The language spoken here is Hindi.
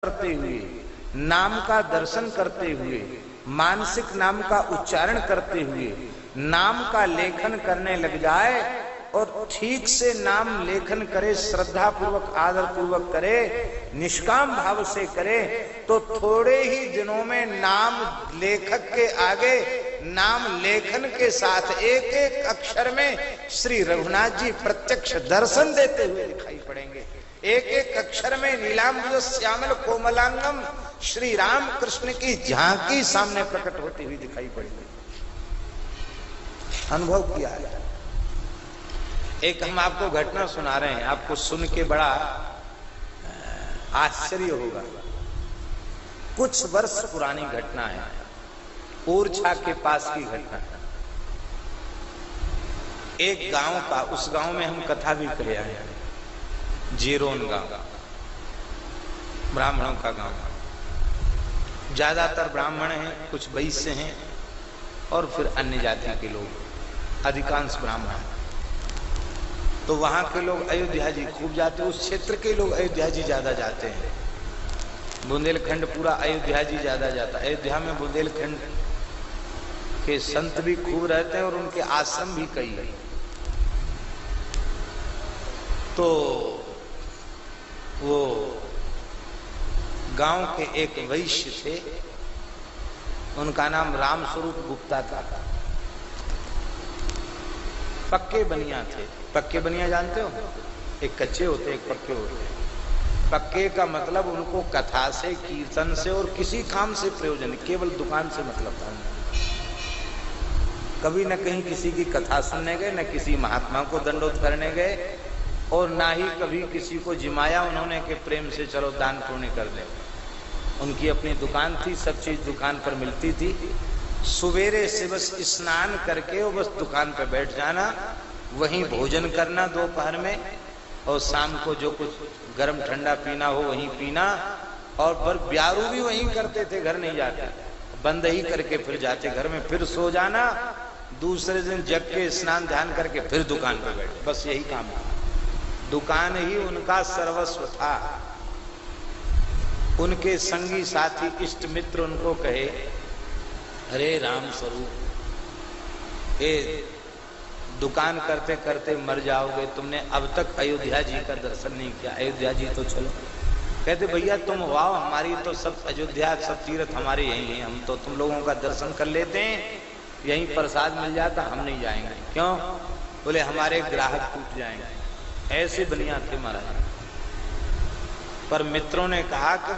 करते हुए, नाम का दर्शन करते हुए, मानसिक नाम का उच्चारण करते हुए नाम का लेखन करने लग जाए और ठीक से नाम लेखन करे, श्रद्धा पूर्वक आदर पूर्वक करे, निष्काम भाव से करे, तो थोड़े ही दिनों में नाम लेखक के आगे नाम लेखन के साथ एक एक अक्षर में श्री रघुनाथ जी प्रत्यक्ष दर्शन देते हुए दिखाई पड़ेंगे। एक एक अक्षर में नीलांबर श्यामल कोमलांगम श्री राम कृष्ण की झांकी सामने प्रकट होती हुई दिखाई पड़ेगी। अनुभव किया है। एक हम आपको घटना सुना रहे हैं, आपको सुन के बड़ा आश्चर्य होगा। कुछ वर्ष पुरानी घटना है, ओरछा के पास की घटना है। एक गांव का, उस गांव में हम कथा भी करे आए हैं, जेरोन गांव, ब्राह्मणों का गांव। ज्यादातर ब्राह्मण हैं, कुछ वैश्य हैं और फिर अन्य जाति के लोग, अधिकांश ब्राह्मण। तो वहां के लोग अयोध्या जी खूब जाते, उस क्षेत्र के लोग अयोध्या जी ज्यादा जाते हैं। बुंदेलखंड पूरा अयोध्या जी ज्यादा जाता है। अयोध्या में बुंदेलखंड के संत भी खूब रहते हैं और उनके आश्रम भी कई है। तो वो गांव के एक वैश्य थे, उनका नाम रामस्वरूप गुप्ता था। पक्के बनिया थे। पक्के बनिया जानते हो? एक कच्चे होते, एक पक्के होते। पक्के का मतलब उनको कथा से, कीर्तन से और किसी काम से प्रयोजन, केवल दुकान से मतलब था। कभी न कहीं किसी की कथा सुनने गए, न किसी महात्मा को दंडोत करने गए, और ना ही कभी किसी को जिमाया उन्होंने के प्रेम से चलो दान पुण्य कर दे। उनकी अपनी दुकान थी, सब चीज दुकान पर मिलती थी। सवेरे से बस स्नान करके वो बस दुकान पर बैठ जाना, वहीं भोजन करना दोपहर में, और शाम को जो कुछ गर्म ठंडा पीना हो वहीं पीना, और पर ब्यारू भी वहीं करते थे, घर नहीं जाते, बंद ही करके फिर जाते घर में, फिर सो जाना, दूसरे दिन जग के स्नान ध्यान करके फिर दुकान पर बैठे। बस यही काम था। दुकान ही उनका सर्वस्व था। उनके संगी साथी इष्ट मित्र उनको कहे, अरे राम स्वरूप, ये दुकान करते करते मर जाओगे, तुमने अब तक अयोध्या जी का दर्शन नहीं किया, अयोध्या जी तो चलो। कहते भैया तुम वाओ, हमारी तो सब अयोध्या, सब तीर्थ हमारे यही हैं, हम तो तुम लोगों का दर्शन कर लेते हैं, यहीं प्रसाद मिल जाता, हम नहीं जाएंगे। क्यों? बोले हमारे ग्राहक टूट जाएंगे। ऐसे बनिया थे महाराज। पर मित्रों ने कहा कि